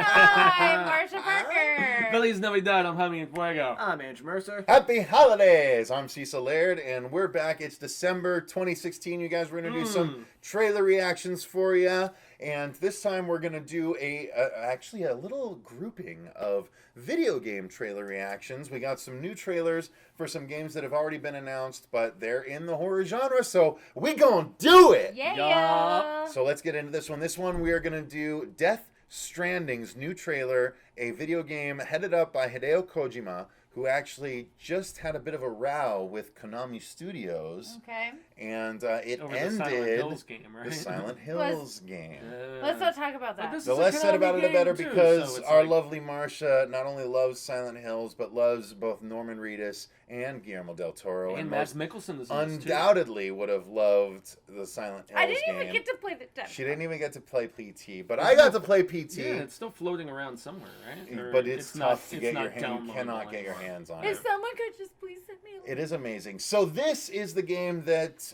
I'm Marcia Parker. Feliz Navidad, I'm Jaime Fuego. I'm Andrew Mercer. Happy holidays! I'm Cecil, Laird, and we're back. It's December 2016, you guys. We're going to do some trailer reactions for you. And this time we're going to do actually a little grouping of video game trailer reactions. We got some new trailers for some games that have already been announced, but they're in the horror genre, so we gonna do it! Yeah! So let's get into this one. This one we are going to do Death Stranding's new trailer, a video game headed up by Hideo Kojima, who actually just had a bit of a row with Konami Studios. Okay. And it Over ended the Silent Hills game, right? the Silent Hills game. Let's not talk about that. The less said about it, the better, because our lovely Marcia not only loves Silent Hills, but loves both Norman Reedus and Guillermo del Toro. And Mads Mikkelsen is undoubtedly would have loved the Silent Hills game. I didn't even get to play the demo. She didn't even get to play PT, but I got to play PT. Yeah, it's still floating around somewhere, right? Or but it's tough to get your hand. hands. You cannot get your hands on If it. someone could just please send me a link. It is amazing. So this is the game that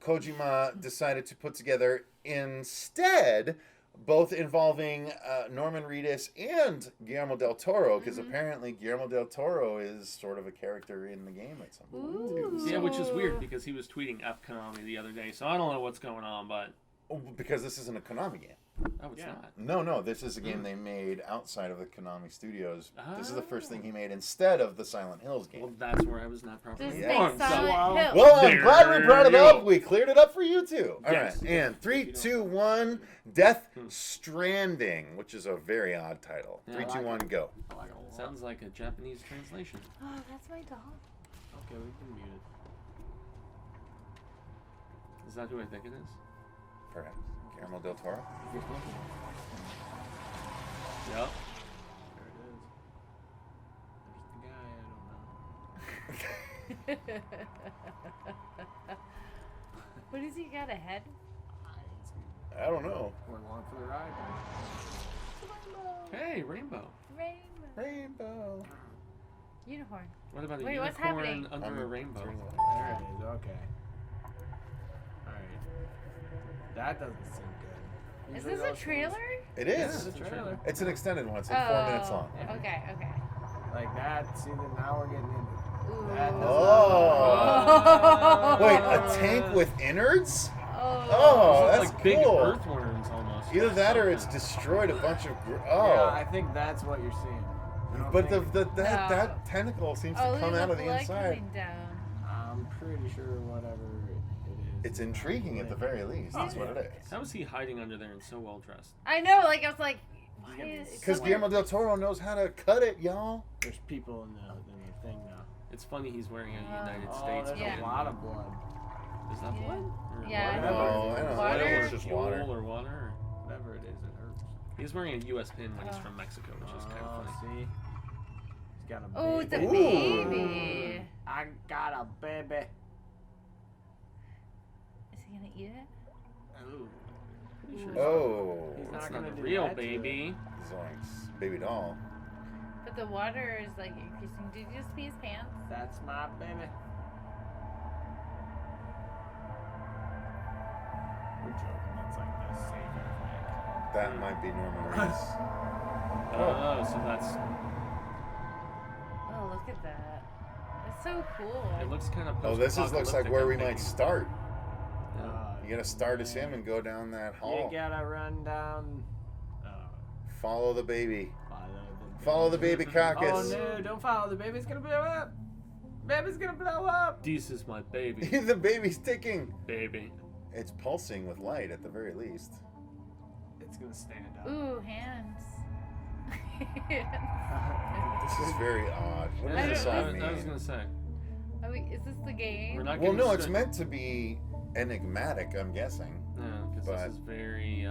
Kojima decided to put together instead, both involving Norman Reedus and Guillermo del Toro, because apparently Guillermo del Toro is sort of a character in the game at some point too. Yeah, which is weird because he was tweeting F Konami the other day, so I don't know what's going on, but... Because this isn't a Konami game. Oh, it's not? No, this is a game they made outside of the Konami Studios. This is the first thing he made instead of the Silent Hills game. Well, that's where I was not properly This informed. makes Silent Hills. Well, I'm glad we brought it up. We cleared it up for you, too. All Yes. right. And 3, 2, 1, Death Stranding, which is a very odd title. Yeah, 3, 2, 1, go. Sounds like a Japanese translation. Oh, that's my dog. Okay, we can mute it. Is that who I think it is? Perhaps. Guillermo del Toro? Yep. There it is. There's the guy, I don't know. What does he got ahead? I don't know. We're along for the ride. Hey, Rainbow. Rainbow. Unicorn. What about a Wait, what's unicorn happening? under a rainbow? There it is, okay. Alright. That doesn't seem good. Is Usually this a those trailer? It Yeah, is. it's a trailer. It's an extended one. It's like 4 minutes long. Okay. things like that, see that now we're getting into Ooh. that. Oh. Wait, a tank with innards? Oh, It's that's like big cool. earthworms almost. Either that or it's destroyed a bunch of... Yeah, I think that's what you're seeing. I don't But think- that tentacle seems to come out of the inside. Down. I'm pretty sure whatever it is. It's intriguing at the very least. That's what it is. How is he hiding under there and so well dressed? I know, I was like, why is Because Guillermo del Toro knows how to cut it, y'all. There's people in the thing now. It's funny he's wearing a United Oh, States. there's Yeah. a lot of blood. Is that blood? Or Yeah, water? No, I don't know. Water? It's just Fuel water. or water? Or... Whatever it is, it hurts. He's wearing a U.S. pin when he's from Mexico, which is kind of funny. See? He's got a baby. Oh, it's a Ooh. baby. I got a baby. Is he gonna eat it? Ooh. Pretty sure Oh. He's it's not not a gonna do real that to baby. Zoinks. Baby doll. But the water is like increasing. Did you just pee his pants? That's my baby. We're joking. That's like the savior flag. That might be Norman Reedus. Oh, so that's... Oh, look at that. It's so cool. It looks kind of Oh, this looks like where we might start. Uh, You gotta start as him and go down that hall. You gotta run down. Follow the baby. Follow Follow the baby carcass. Oh no! Don't follow the baby's gonna blow up. Baby's gonna blow up. This is my baby. The baby's ticking. Baby. It's pulsing with light at the very least. It's gonna stand up. Ooh, hands. This is very odd. What I does this don't- all I was mean? gonna say. Oh, wait, is this the game? We're not Well, getting no, it's straight- meant to be enigmatic, I'm guessing. No, because but- this is very,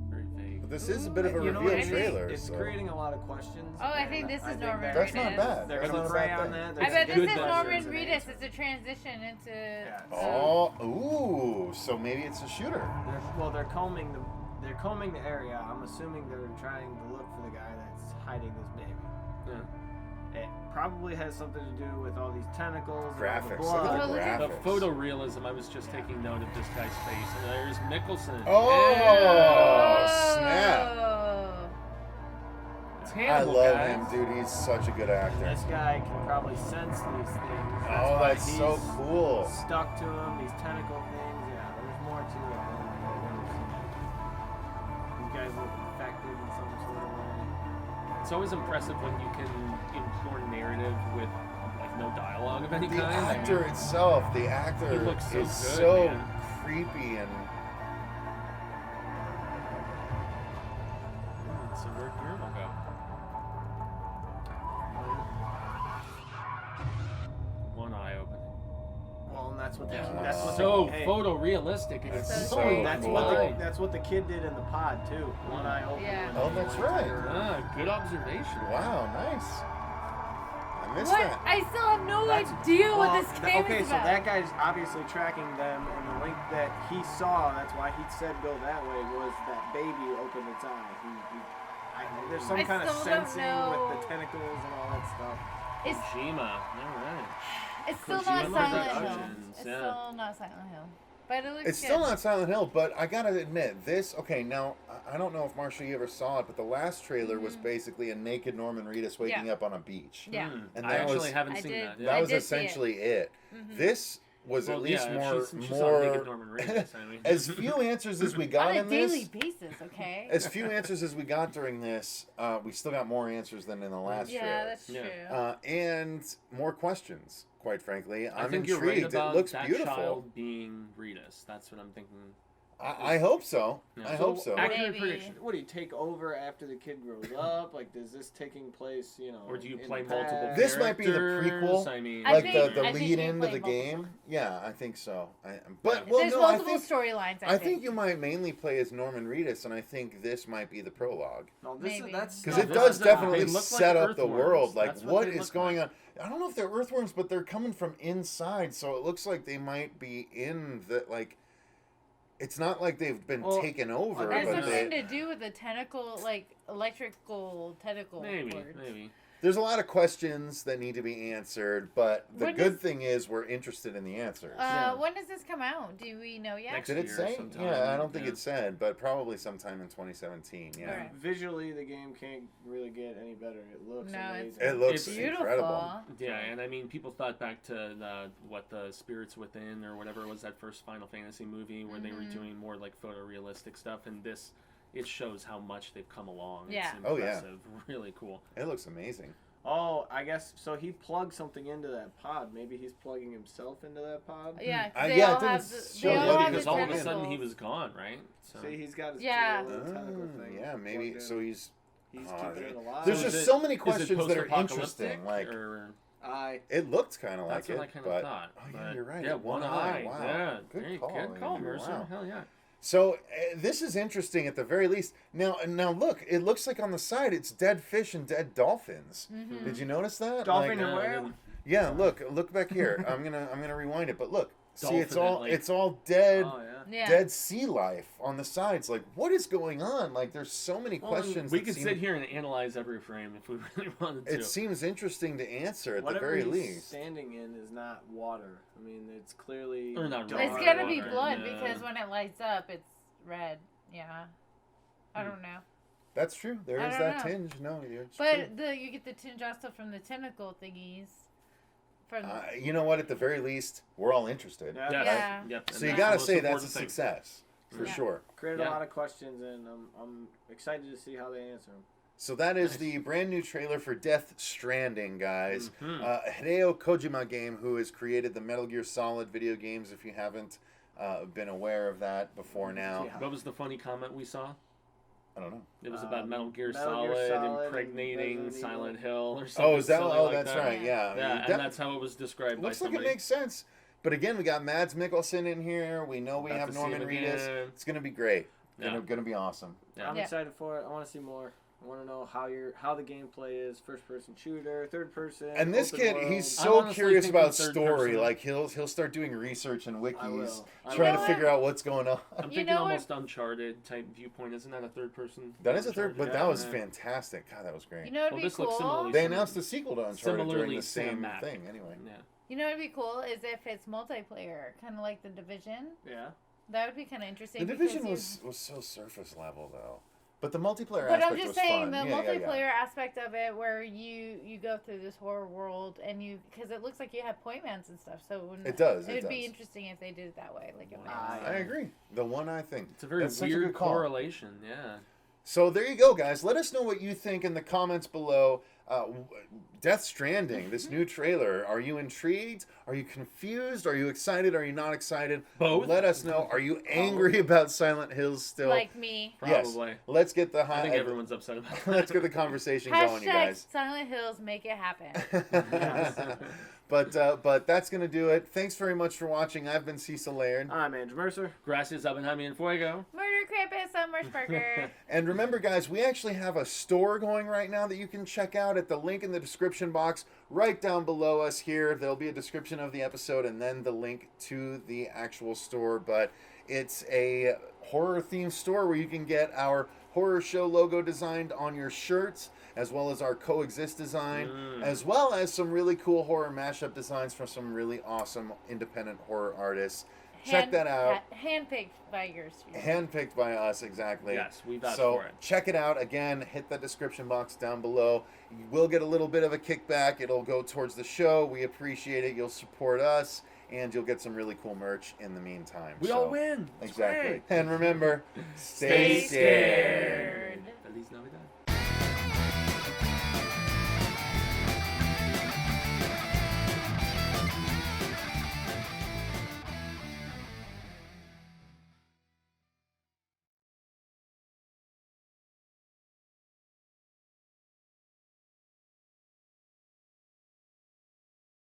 very vague. But this is a bit of a You know reveal what? trailer. It's so. creating a lot of questions. Oh, I think this is Norman That's Reedus. not bad. They're That's gonna not a prey bad on thing. that. I There's bet good this is questions Norman and Reedus. answers. It's a transition into. Oh, ooh, so maybe it's a shooter. They're combing the area. I'm assuming they're trying to look for the guy that's hiding this baby. Yeah. It probably has something to do with all these tentacles, Graphics. and all the Look blood. at the look at The graphics. photorealism, I was just taking note of this guy's face. And there's Mikkelsen. Oh, Yeah. snap. Oh. It's I Hannibal, love guys. him, dude. He's such a good actor. This guy can probably sense these things. Oh, why that's so he's cool. Stuck to him, these tentacle things. Yeah, there's more to it than I've ever seen. These guys look infected in some sort of way. It's always impressive when you can implore narrative with like no dialogue of any The kind. actor itself, the actor He looks so is good, so man. creepy and So where'd Guillermo go? One eye opening. Well, and that's what the Yeah. that's what So the, hey, photorealistic. It's It's so so blind. that's what the kid did in the pod too. One eye open. Yeah. and Oh, then that's one right. finger. Ah, good observation. wow, nice. I missed What? that. I still have no That's- idea what well, this game okay, is so about. that guy's obviously tracking them, and the link that he saw, that's why he said go that way, was that baby opened its eye. There's some I kind of still don't sensing know. with the tentacles and all that stuff. It's Kojima. All right. it's still Kojima not Silent Hill. Productions, It's yeah. still not Silent Hill, but it looks It's good. still not Silent Hill, but I gotta admit, this, okay, now, I don't know if Marcia, you ever saw it, but the last trailer was basically a naked Norman Reedus waking Yeah. up on a beach. Yeah. And I that actually was- haven't I seen did- that. That Yeah. I was did see it. essentially it. This was Well, at least yeah, more, she's on Naked more, Norman Reedus, I mean. as few answers as we got On a in daily this. basis, okay? As few answers as we got during this, we still got more answers than in the last yeah, trailer. that's Yeah. true. And more questions, quite frankly. I I'm think intrigued. you're right about it looks that beautiful. child being Reedus. That's what I'm thinking. I hope so. Yeah. I hope so. Accurate Maybe. prediction. What do you take over after the kid grows up? Like, is this taking place, Or do you in play the multiple past? This might be the characters? prequel. I mean, I Like think- the I think lead you into play the multiple. game. Yeah, I think so. But well, There's no, I multiple think storylines. I think you might mainly play as Norman Reedus, and I think this might be the prologue. No, this Maybe. that's Because No, it this does is definitely they look like set up the earthworms. world. Like, That's what what they is look going like. on? I don't know if they're earthworms, but they're coming from inside, so it looks like they might be in the, like, it's not like they've been Well, taken over, It has but something they, to do with the tentacle, like electrical tentacle maybe, cords. maybe. there's a lot of questions that need to be answered, but the When good does- thing is we're interested in the answers. Yeah. When does this come out? Do we know yet? Next Did it year say? sometime, Yeah, I don't think yeah. it said, but probably sometime in 2017. Yeah. Alright. visually the game can't really get any better. It looks No, it's- amazing. It looks It's Beautiful. incredible. Yeah, and I mean, people thought back to the Spirits Within or whatever was that first Final Fantasy movie where they were Mhm. doing more like photorealistic stuff, and this it shows how much they've come along. Yeah. It's Oh, yeah. impressive, really cool. It looks amazing. Oh, I guess so. He plugged something into that pod. Maybe he's plugging himself into that pod. Yeah, 'cause Yeah, they it all didn't have the, show they what all he have was Because the all of a doing. sudden he tentacles. was gone, right? So See, he's got his Yeah. little tentacle thing. Yeah, maybe. plugged So in. he's. He's Oh, keeping it alive. There's So just is it- so many is it questions that are post-apocalyptic, interesting. Like, or it looked kind of like that's it, what I kind but of thought. oh yeah, but- you're right. Yeah, one eye. Wow. Yeah, Good call. good call, Andrew. Mercer. Wow. Hell yeah. So this is interesting at the very least. Now look, it looks like on the side it's dead fish and dead dolphins. Mhm. Did you notice that? Dolphin Like, and where? then- yeah, look back here. I'm gonna rewind it, but look, see, it's Dolphin, all like- it's all dead. Oh yeah. Yeah. Dead sea life on the sides. Like, what is going on? Like, there's so many Well, questions. we that could seem- sit here and analyze every frame if we really wanted to. It seems interesting to answer at Whatever the very he's least. standing in is not water. I mean, it's clearly Or not dark. It's Dark gonna be water, blood yeah. because when it lights up, it's red. Yeah. I don't know. That's true. There I is don't that know. tinge. No, it's But true. you get the tinge also from the tentacle thingies. From You know what? At the very least, we're all interested. Yeah. Yes. Yeah. Yep. So and you that's gotta the say most that's a important thing. success for Yeah. sure. Created Yeah. a lot of questions, and I'm excited to see how they answer them. So that is Nice. the brand new trailer for Death Stranding, guys. Mhm. Hideo Kojima game, who has created the Metal Gear Solid video games. If you haven't been aware of that before now, Yeah. What was the funny comment we saw? I don't know. It was about Metal Gear Metal Gear Solid Solid and impregnating Resident Silent Evil. Hill or something. Oh, is that? silly Oh, like that's that. right. Yeah. Yeah, That and that's how it was described looks by like it somebody. makes sense. But again, we got Mads Mikkelsen in here. We know we About have to see Norman him Reedus. again. It's gonna be great. Yeah. Gonna be awesome. Yeah. I'm Yeah. excited for it. I want to see more. I want to know how the gameplay is. First person shooter, third person. And this open kid, world. he's I'm so honestly curious thinking about third story. person. Like he'll start doing research and I wikis, will. I trying will. to figure out what's going on. I'm You thinking know what? almost Uncharted type viewpoint. Isn't that a third person? That is a third, but Yeah, that was yeah. fantastic. God, that was great. you know what'd Well, be this looks cool? similarly They announced a sequel to Uncharted during Similarly the same cinematic. thing. Anyway, Yeah. You know what'd be cool is if it's multiplayer, kind of like the Division. Yeah. That would be kind of interesting. the because Division you- was so surface level though. But the multiplayer But aspect I'm just was saying fun. the Yeah, yeah, multiplayer yeah. aspect of it, where you go through this horror world and because it looks like you have pointmans and stuff. So It does. It'd It be does. interesting if they did it that way. Like I agree. The one-eye thing. It's a very That's such a weird good call. correlation. Yeah. So there you go, guys. Let us know what you think in the comments below. Death Stranding, this new trailer. Are you intrigued? Are you confused? Are you excited? Are you not excited? Both. Let us know. Are you angry about Silent Hills still? like me. Yes. Probably. Let's get the I think everyone's upset about that. Let's get the conversation going, you guys. Silent Hills, make it happen. Yes. But that's gonna do it. Thanks very much for watching. I've been Cecil Laird. I'm Andrew Mercer. Gracias, Jaime and Fuego. Murder Krampus, Summer Sparker. And remember, guys, we actually have a store going right now that you can check out at the link in the description box right down below us here. There'll be a description of the episode and then the link to the actual store. But it's a horror-themed store where you can get our horror show logo designed on your shirts, as well as our Coexist design, as well as some really cool horror mashup designs from some really awesome independent horror artists. Check that out. Handpicked by yours. Handpicked by us, exactly. Yes, we vouch So for it. check it out. Again, hit the description box down below. You will get a little bit of a kickback. It'll go towards the show. We appreciate it. You'll support us, and you'll get some really cool merch in the meantime. We all win. It's Exactly. great. And remember, Stay stay scared. Feliz Navidad.